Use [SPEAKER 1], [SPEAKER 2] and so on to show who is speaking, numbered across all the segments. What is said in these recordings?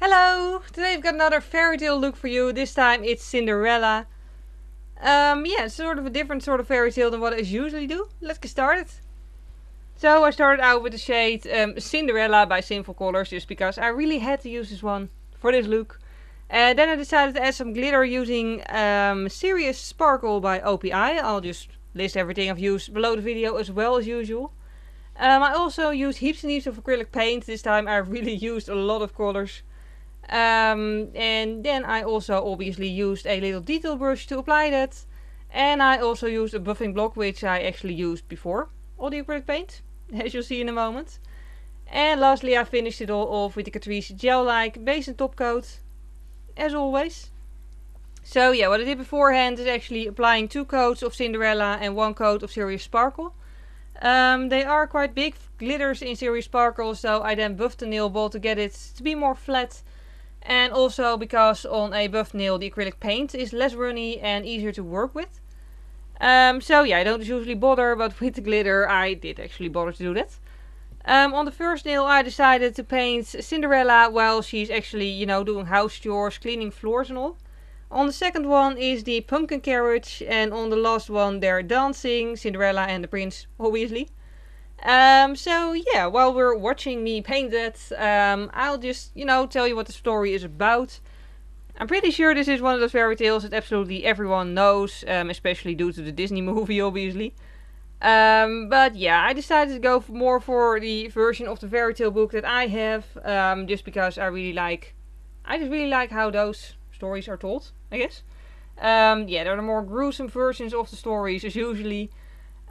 [SPEAKER 1] Hello! Today we've got another fairy tale look for you. This time it's Cinderella. Yeah, it's sort of a different sort of fairy tale than what I usually do. Let's get started. So I started out with the shade Cinderella by Sinful colors, just because I really had to use this one for this look. Then I decided to add some glitter using Serious Sparkle by OPI. I'll just list everything I've used below the video as well as usual. I also used heaps and heaps of acrylic paint. This time I really used a lot of colors. And then I also obviously used a little detail brush to apply that. And I also used a buffing block, which I actually used before all the acrylic paint, as you'll see in a moment. And lastly I finished it all off with the Catrice Gel Like base and top coat, as always. So yeah, what I did beforehand is actually applying 2 coats of Cinderella and 1 coat of Serious Sparkle. They are quite big glitters in Serious Sparkle, so I then buffed the nail ball to get it to be more flat. And also because on a buffed nail the acrylic paint is less runny and easier to work with. So yeah, I don't usually bother, but with the glitter I did actually bother to do that. On the first nail I decided to paint Cinderella while she's actually, you know, doing house chores, cleaning floors and all. On the second one is the pumpkin carriage, and on the last one they're dancing, Cinderella and the prince, obviously. So yeah, while we're watching me paint that, I'll just, you know, tell you what the story is about. I'm pretty sure this is one of those fairy tales that absolutely everyone knows, especially due to the Disney movie, obviously. But yeah, I decided to go more for the version of the fairy tale book that I have, just because I just really like how those stories are told, I guess. Yeah, there are more gruesome versions of the stories as usually.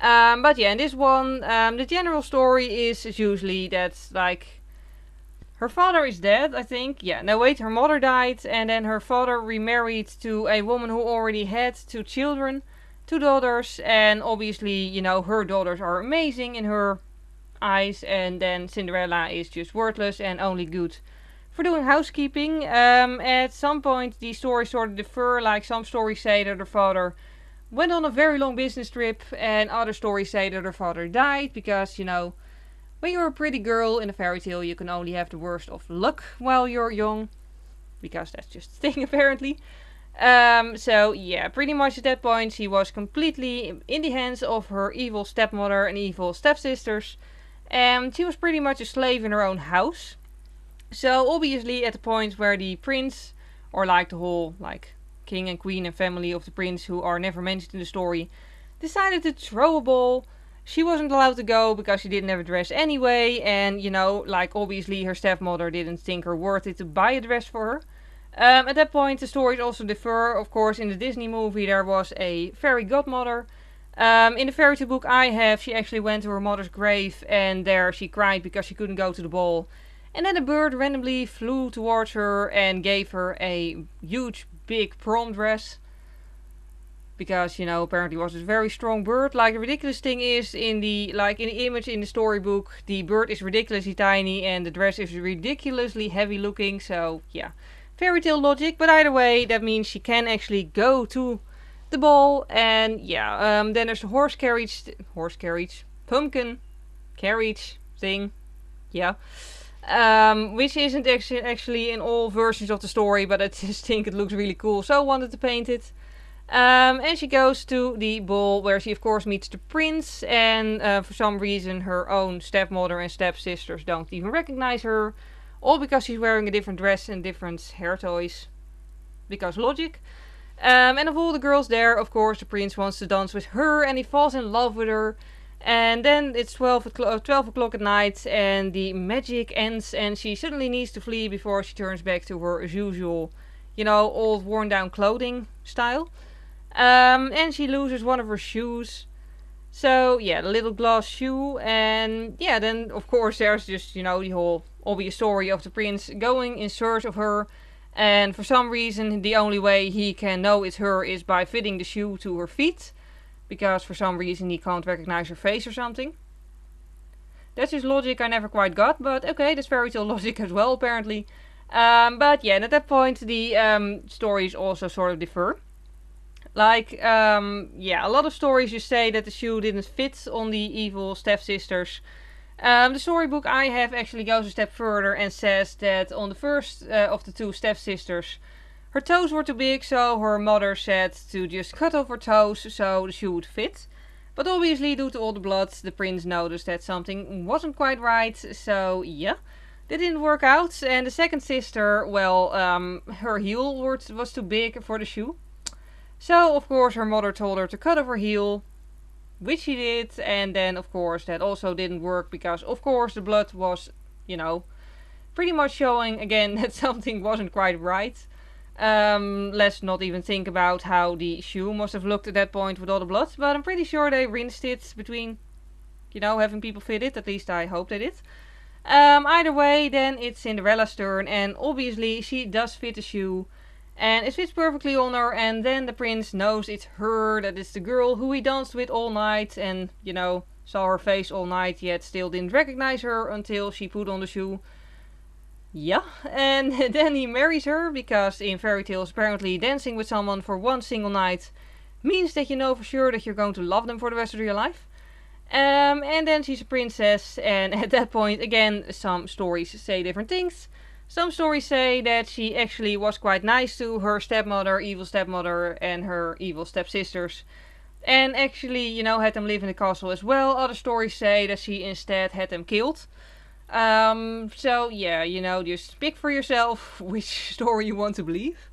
[SPEAKER 1] But yeah, in this one, the general story is usually that, like, her father is dead, I think. Yeah, no wait, her mother died, and then her father remarried to a woman who already had 2 children, 2 daughters, and obviously, you know, her daughters are amazing in her eyes, and then Cinderella is just worthless and only good for doing housekeeping. At some point, the stories sort of differ, like some stories say that her father went on a very long business trip, and other stories say that her father died because, you know, when you're a pretty girl in a fairy tale, you can only have the worst of luck while you're young, because that's just the thing apparently. So yeah, pretty much at that point she was completely in the hands of her evil stepmother and evil stepsisters, and she was pretty much a slave in her own house. So obviously at the point where the prince, or like the whole like king and queen and family of the prince, who are never mentioned in the story, decided to throw a ball, she wasn't allowed to go because she didn't have a dress anyway, and you know, like, obviously her stepmother didn't think her worth it to buy a dress for her. At that point the stories also differ. Of course, in the Disney movie there was a fairy godmother. In the fairy tale book I have, she actually went to her mother's grave, and there she cried because she couldn't go to the ball. And then a bird randomly flew towards her and gave her a huge big prom dress. Because, you know, apparently it was a very strong bird. Like, the ridiculous thing is, in the image in the storybook, the bird is ridiculously tiny and the dress is ridiculously heavy looking. So yeah, fairy tale logic. But either way, that means she can actually go to the ball. And yeah, then there's the pumpkin carriage thing. Yeah. Which isn't actually in all versions of the story, but I just think it looks really cool, so I wanted to paint it. And she goes to the ball, where she of course meets the prince, and for some reason her own stepmother and stepsisters don't even recognize her, all because she's wearing a different dress and different hair toys, because logic. And of all the girls there, of course the prince wants to dance with her, and he falls in love with her. And then it's 12 o'clock at night, and the magic ends, and she suddenly needs to flee before she turns back to her as usual, you know, old worn down clothing style. And she loses one of her shoes. So yeah, the little glass shoe. And yeah, then of course there's just, you know, the whole obvious story of the prince going in search of her. And for some reason the only way he can know it's her is by fitting the shoe to her feet. Because for some reason he can't recognize her face or something. That's just logic I never quite got, but okay, that's fairy tale logic as well apparently. But yeah, and at that point the stories also sort of differ. Like, yeah, a lot of stories just say that the shoe didn't fit on the evil stepsisters. The storybook I have actually goes a step further and says that on the first of the two stepsisters, her toes were too big, so her mother said to just cut off her toes so the shoe would fit. But obviously, due to all the blood, the prince noticed that something wasn't quite right, so yeah, that didn't work out. And the second sister, well, her heel was too big for the shoe. So, of course, her mother told her to cut off her heel, which she did, and then, of course, that also didn't work because, of course, the blood was, pretty much showing again that something wasn't quite right. Let's not even think about how the shoe must have looked at that point with all the blood, but I'm pretty sure they rinsed it between, having people fit it. At least I hope they did. Either way, then it's Cinderella's turn, and obviously she does fit the shoe, and it fits perfectly on her, and then the prince knows it's her, that it's the girl who he danced with all night, and, saw her face all night, yet still didn't recognize her until she put on the shoe. Yeah, and then he marries her, because in fairy tales apparently dancing with someone for one single night means that you know for sure that you're going to love them for the rest of your life. And then she's a princess, and at that point, again, some stories say different things. Some stories say that she actually was quite nice to her stepmother, evil stepmother, and her evil stepsisters. And actually, had them live in the castle as well. Other stories say that she instead had them killed. So yeah, just pick for yourself which story you want to believe.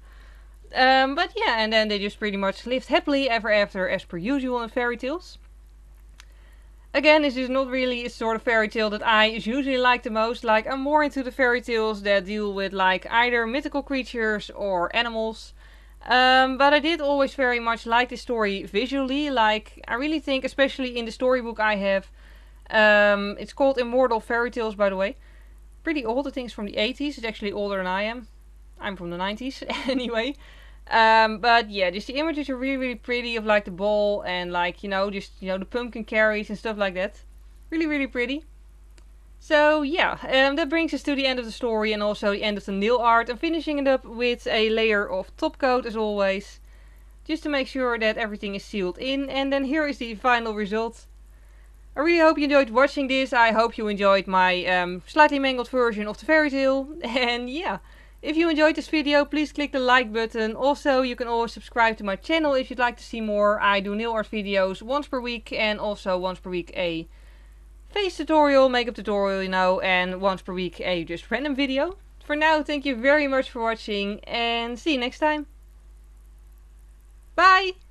[SPEAKER 1] But yeah, and then they just pretty much lived happily ever after as per usual in fairy tales. Again, this is not really a sort of fairy tale that I usually like the most. Like, I'm more into the fairy tales that deal with like either mythical creatures or animals. But I did always very much like this story visually. Like, I really think, especially in the storybook I have, it's called Immortal Fairy Tales, by the way. Pretty old, I think it's from the 80s. It's actually older than I am. I'm from the 90s, anyway. But yeah, just the images are really, really pretty of like the ball and like, the pumpkin carries and stuff like that. Really, really pretty. So yeah, that brings us to the end of the story and also the end of the nail art. I'm finishing it up with a layer of top coat as always, just to make sure that everything is sealed in. And then here is the final result. I really hope you enjoyed watching this. I hope you enjoyed my slightly mangled version of the fairy tale. And yeah, if you enjoyed this video, please click the like button. Also, you can always subscribe to my channel if you'd like to see more. I do nail art videos once per week and also once per week a face tutorial, makeup tutorial, and once per week a just random video. For now, thank you very much for watching and see you next time. Bye!